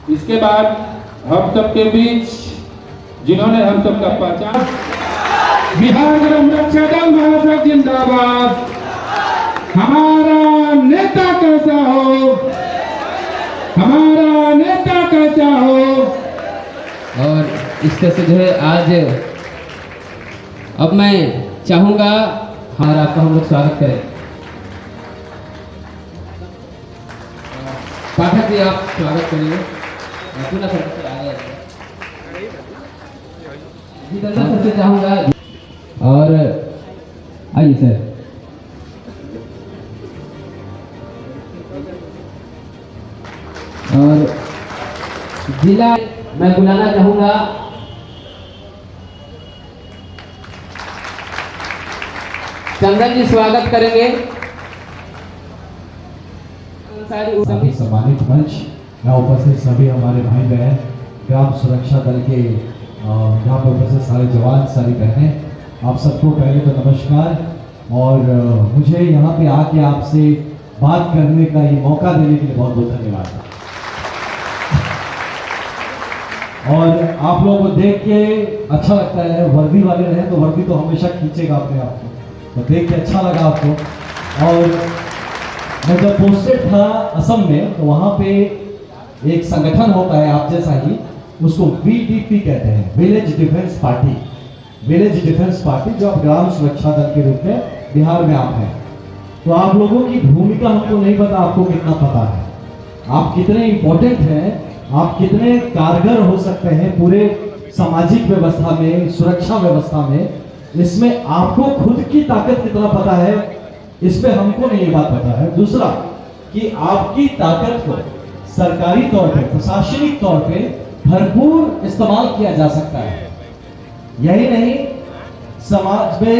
इसके बाद हम सबके बीच जिन्होंने हम सबका पहचान, बिहार गृह रक्षा दल महासंघ जिंदाबाद। हमारा नेता कैसा हो, हमारा नेता कैसा हो। और इस तरह से जो है आज अब मैं चाहूंगा हमारा आपका हम लोग स्वागत करें। पाठक जी आप स्वागत करिए। पुनः सर आ गए सबसे चाहूंगा और आइए सर। और जिला मैं बुलाना चाहूंगा चंदन जी स्वागत करेंगे। सभी सम्मानित मंच में उपस्थित सभी हमारे भाई बहन, ग्राम सुरक्षा दल के यहाँ पर उपस्थित सारे जवान, सारी बहनें, आप सबको पहले तो नमस्कार। और मुझे यहाँ पे आके आपसे बात करने का ये मौका देने के लिए बहुत बहुत धन्यवाद। और आप लोगों को देख के अच्छा लगता है, वर्दी वाले रहे तो वर्दी तो हमेशा खींचेगा अपने आप को, तो देख के अच्छा लगा आपको। और मैं जब पोस्टेड था असम में तो वहाँ पे एक संगठन होता है आप जैसा ही, उसको VDP कहते हैं, village defence party. Village defence party जो आप ग्राम सुरक्षा दल के रूप में बिहार में आप हैं। तो आप लोगों की भूमिका हमको नहीं पता, आपको कितना पता है, आप कितने इंपॉर्टेंट हैं, आप कितने कारगर हो सकते हैं पूरे सामाजिक व्यवस्था में, सुरक्षा व्यवस्था में। इसमें आपको खुद की ताकत कितना पता है, इस पे हमको नहीं बात पता है। दूसरा कि आपकी ताकत को सरकारी तौर पे, प्रशासनिक तौर पे भरपूर इस्तेमाल किया जा सकता है। यही नहीं, समाज में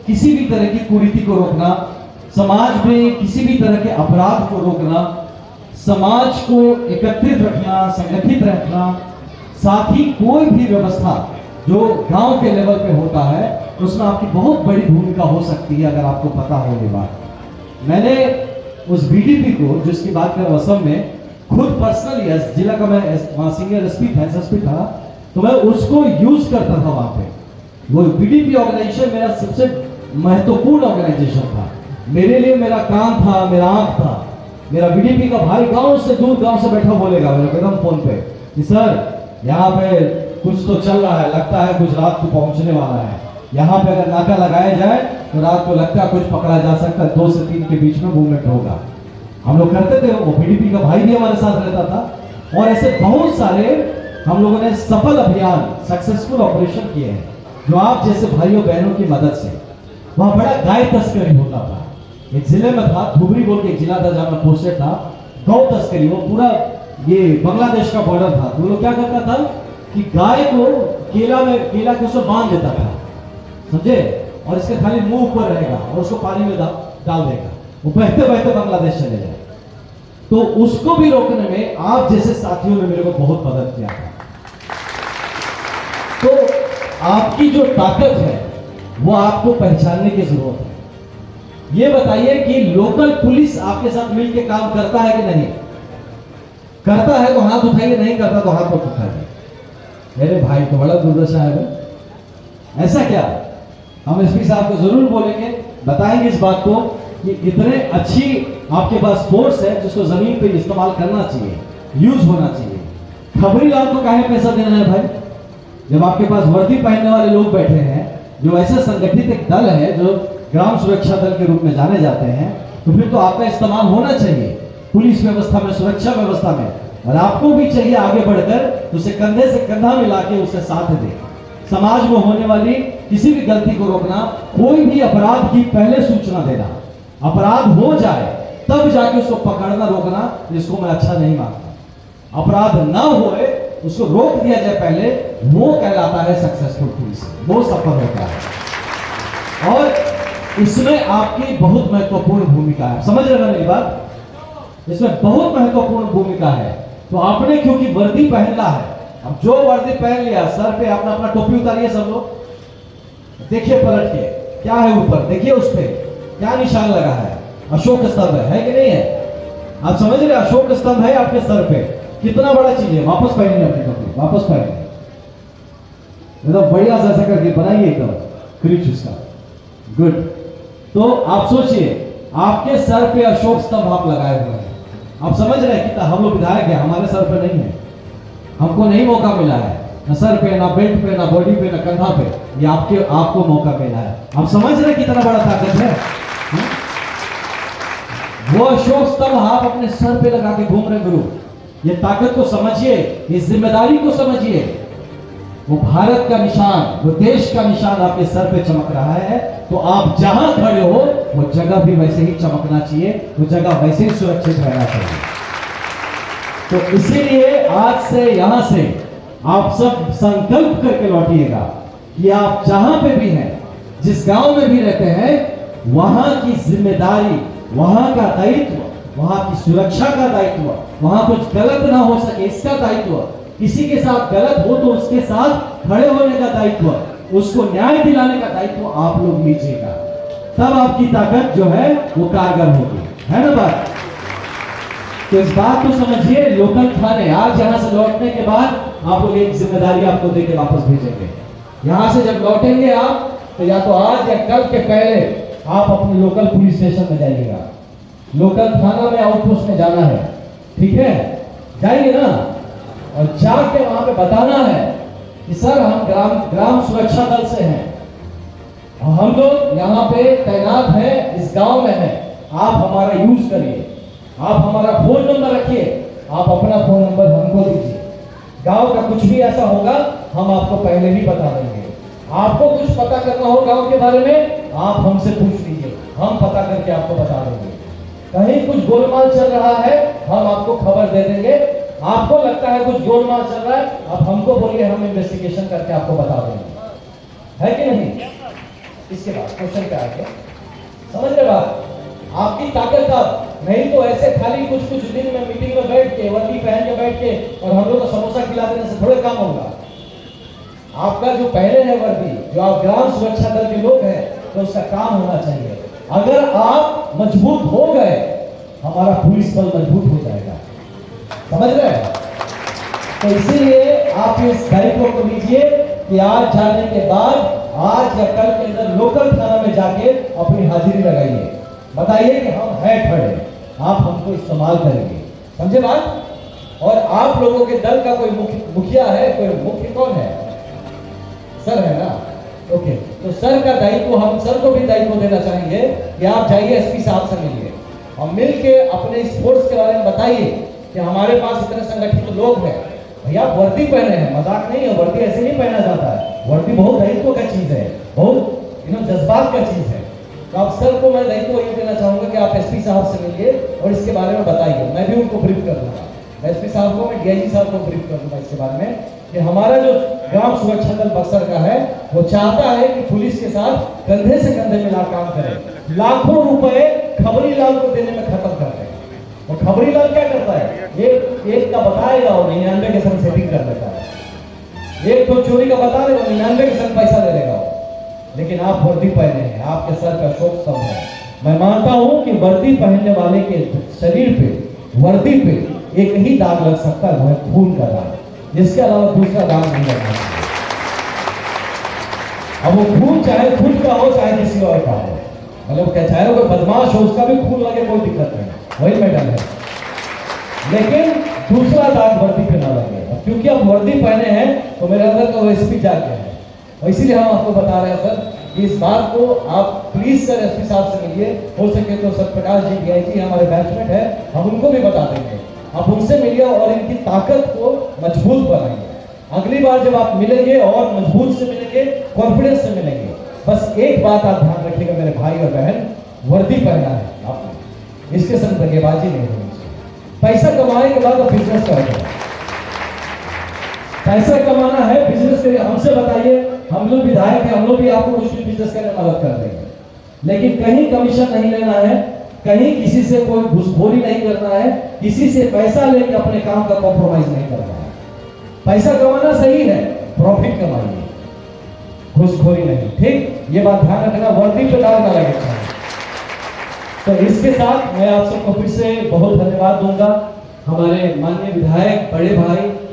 किसी भी तरह की कुरीति को रोकना, समाज में किसी भी तरह के अपराध को रोकना, समाज को एकत्रित रखना, संगठित रखना, साथ ही कोई भी व्यवस्था जो गांव के लेवल पे होता है उसमें आपकी बहुत बड़ी भूमिका हो सकती है अगर आपको पता हो ये बात। मैंने उस VDP को जिसकी बात कर असम में खुद पर्सनली जिला का मैं वहाँ सीनियर SSP था, तो मैं उसको यूज करता था वहाँ पे। वो VDP ऑर्गेनाइजेशन मेरा सबसे महत्वपूर्ण ऑर्गेनाइजेशन था मेरे लिए, मेरा काम था, मेरा आंख था। मेरा VDP का भाई गांव से दूर, गांव से बैठा बोलेगा मेरे एकदम फोन पे कि सर यहाँ पे कुछ तो चल रहा है, लगता है कुछ रात को पहुंचने वाला है, यहाँ पे अगर नाका लगाया जाए तो रात को लगता है कुछ पकड़ा जा सकता है, 2 से 3 के बीच में मूवमेंट होगा। हम लोग करते थे, वो VDP का भाई भी हमारे साथ रहता था। और ऐसे बहुत सारे हम लोगों ने सफल अभियान, सक्सेसफुल ऑपरेशन किए हैं जो आप जैसे भाइयों बहनों की मदद से। वहाँ बड़ा गाय तस्करी होता था, एक जिले में था, धुबरी बोल के एक जिला था जहाँ मैं पोस्टेड था, गौ तस्करी। वो पूरा ये बांग्लादेश का बॉर्डर था। तो वो लोग क्या करता था कि गाय को केला के उसको बांध देता था, समझे, और इसके खाली मुंह ऊपर रहेगा और उसको पानी में डाल देगा, वो बहते बहते बांग्लादेश चले जाए। तो उसको भी रोकने में आप जैसे साथियों ने मेरे को बहुत मदद किया था। तो आपकी जो ताकत है वो आपको पहचानने की जरूरत है। ये बताइए कि लोकल पुलिस आपके साथ मिलकर काम करता है कि नहीं? करता है तो हाथ उठाइए, नहीं करता तो हाथ मत उठाइए। मेरे भाई तो बड़ा दुर्दशा है। ऐसा क्या? हम SP साहब को जरूर बोलेंगे, बताएंगे इस बात को कि इतने अच्छी आपके पास फोर्स है जिसको जमीन पे इस्तेमाल करना चाहिए, यूज होना चाहिए। खबरीलाल को काहे पैसा देना है भाई? जब आपके पास वर्दी पहनने वाले लोग बैठे हैं, जो ऐसे संगठित एक दल है जो ग्राम सुरक्षा दल के रूप में जाने जाते हैं, तो फिर तो आपका इस्तेमाल होना चाहिए पुलिस व्यवस्था में, सुरक्षा व्यवस्था में। और आपको भी चाहिए आगे बढ़कर उसे कंधे से कंधा मिला के उससे साथ दे। समाज में होने वाली किसी भी गलती को रोकना, कोई भी अपराध की पहले सूचना देना, अपराध हो जाए तब जाके उसको पकड़ना, रोकना, इसको मैं अच्छा नहीं मानता। अपराध ना होए उसको रोक दिया जाए पहले, वो कहलाता है सक्सेसफुल पुलिस, वो सफल होता है। और इसमें आपकी बहुत महत्वपूर्ण भूमिका है। समझ रहे हैं मेरी बात? इसमें बहुत महत्वपूर्ण भूमिका है। तो आपने क्योंकि वर्दी पहनना है, अब जो वर्दी पहन लिया, सर पे अपना अपना टोपी उतारिए सब लोग, देखिए पलट के क्या है ऊपर, देखिए उस पे क्या निशान लगा है, अशोक स्तंभ है कि नहीं है? आप समझ रहे? अशोक स्तंभ है आपके सर पे, कितना बड़ा चीज है, वापस पहनिए अपने कपड़े, वापस पहनिए, एकदम बढ़िया से ऐसा करके बनाइए एकदम क्रीच उसका, गुड। तो आप सोचिए, आपके सर पे अशोक स्तंभ आप लगाए हुए हैं, आप समझ रहे हैं कितना हम लोग विधायक हैं, हमारे सर पे नहीं है, हमको नहीं मौका मिला है, ना सर पे, ना बेल्ट पे, ना बॉडी पे, ना कंधा पे, ये आपको मौका मिला है। आप समझ रहे हैं कितना बड़ा ताकत है? वो अशोक स्तंभ आप अपने सर पे लगा के घूम रहे गुरु, ये ताकत को समझिए, इस जिम्मेदारी को समझिए। वो भारत का निशान, वो देश का निशान आपके सर पे चमक रहा है, तो आप जहां खड़े हो वो जगह भी वैसे ही चमकना चाहिए, वो जगह वैसे ही सुरक्षित रहना चाहिए। तो इसीलिए आज से यहां से आप सब संकल्प करके लौटिएगा कि आप जहां पे भी हैं, जिस गांव में भी रहते हैं, वहां की जिम्मेदारी, वहां का दायित्व, वहां की सुरक्षा का दायित्व, वहां कुछ गलत ना हो सके इसका दायित्व, किसी के साथ गलत हो तो उसके साथ खड़े होने का दायित्व, उसको न्याय दिलाने का दायित्व आप लोग लीजिएगा, तब आपकी ताकत जो है वो कारगर होगी, है ना बात? तो इस बात को समझिए। लोकल थाने आज यहां से लौटने के बाद आप लोग एक जिम्मेदारी आपको देके वापस भेजेंगे। यहां से जब लौटेंगे आप, तो या तो आज या कल के पहले आप अपने लोकल पुलिस स्टेशन में जाइएगा, लोकल थाना में, आउटपोस्ट में जाना है, ठीक है? जाइए ना, और जाके वहां पे बताना है कि सर हम ग्राम सुरक्षा दल से हैं, हम लोग यहाँ पे तैनात हैं, इस गांव में हैं, आप हमारा यूज करिए, आप हमारा फोन नंबर रखिए, आप अपना फोन नंबर हमको दीजिए, गांव का कुछ भी ऐसा होगा हम आपको पहले ही बता देंगे। आपको कुछ पता करना हो गांव के बारे में, आप हमसे पूछ लीजिए, हम पता करके आपको बता देंगे। कहीं कुछ गोलमाल चल रहा है, हम आपको खबर दे देंगे। आपको लगता है कुछ गोलमाल चल रहा है, आप हमको बोलिए, हम इन्वेस्टिगेशन करके आपको बता देंगे, है कि नहीं? इसके बाद क्वेश्चन पे आके समझ रहे बात? आपकी ताकत अब नहीं तो ऐसे खाली कुछ दिन में मीटिंग में बैठ के, वर्दी पहन के बैठ के और हम लोग को समोसा खिला देने से थोड़े काम होगा। आपका जो पहले है वर्दी, जो आप ग्राम सुरक्षा दल के लोग हैं, तो उसका काम होना चाहिए। अगर आप मजबूत हो गए, हमारा पुलिस बल मजबूत हो जाएगा, समझ रहे हैं? तो इसीलिए आप इस दायित्व को लीजिए कि आज जाने के बाद, आज या कल के अंदर लोकल थाना में जाके अपनी हाजिरी लगाइए, बताइए कि हम हैं खड़े, आप हमको इस्तेमाल करेंगे, समझे बात? और आप लोगों के दल का कोई मुखिया है, कोई मुख्य कौन है? सर है ना? ओके, तो सर का दायित्व, हम सर को भी दायित्व देना चाहेंगे कि आप जाइए एसपी साहब से मिलिए और मिल के अपने इस फोर्स के बारे में बताइए कि हमारे पास इतने संगठित लोग हैं। भैया वर्दी पहने हैं, मजाक नहीं है, वर्दी ऐसे नहीं पहना जाता है, वर्दी बहुत दायित्व का चीज है, बहुत जज्बात का चीज है। तो आप सर को मैं दायित्व ये देना चाहूंगा कि आप एसपी साहब से मिलिए और इसके बारे में बताइए। मैं भी उनको ब्रीफ कर दूंगा, एसपी साहब को, मैं डीआईजी साहब को ब्रीफ कर दूंगा इसके बारे में कि हमारा जो ग्राम सुरक्षा दल बक्सर का है, वो चाहता है कि पुलिस के साथ कंधे से कंधे मिला काम करें, लाखों रुपए खबरी लाल को देने में खत्म कर दें। और खबरी लाल क्या करता है, एक का बताएगा और 99 के संग सेटिंग कर देता है, एक तो चोरी का बता देगा, 99 के संग पैसा ले लेगा। लेकिन आप वर्दी पहने हैं, आपके सर का शोक स्तंभ है। मैं मानता हूं कि वर्दी पहनने वाले के शरीर पे, वर्दी पे एक ही दाग लग सकता है, वो है खून का दाग, जिसके अलावा दूसरा दाग नहीं लगना चाहिए। अब वो खून चाहे खुद का हो चाहे किसी और का हो, मतलब चाहे कोई बदमाश हो उसका भी खून लगे, कोई दिक्कत नहीं, वही मेडल है, लेकिन दूसरा दाग वर्दी पे ना लगे। क्योंकि आप वर्दी पहने हैं तो मेरे अंदर का वो एसपी जाग गया है, और इसीलिए हम आपको बता रहे हैं सर कि इस बात को आप प्लीज सर एसपी साहब से मिलिए, हो सके तो सत्यप्रकाश जी डीआईजी हमारे बैचमेट है, हम उनको भी बता देंगे, आप उनसे मिलिए और इनकी ताकत को मजबूत बनाइए। अगली बार जब आप मिलेंगे और मजबूत से मिलेंगे, कॉन्फिडेंस से मिलेंगे। बस एक बात आप ध्यान रखिएगा मेरे भाई और बहन, वर्दी पहना है आपने, इसके संग दंगेबाजी नहीं होनी चाहिए। पैसा कमाने के बाद आप बिजनेस करेंगे, पैसा कमाना है, बिजनेस करिए, हमसे बताइए, हम लोग विधायक हैं, हम लोग भी आपको कुछ भी बिजनेस करने में मदद कर देंगे, लेकिन कहीं कमीशन नहीं लेना है, कहीं किसी से कोई घूसखोरी नहीं करना है, किसी से पैसा लेके अपने काम का कॉम्प्रोमाइज नहीं करना है। पैसा कमाना सही है, प्रॉफिट कमाइए, घूसखोरी नहीं, ठीक? ये बात ध्यान रखना, वर्दी पे दाग ना लगे। तो इसके साथ मैं आप सबको फिर से बहुत धन्यवाद दूंगा। हमारे माननीय विधायक बड़े भाई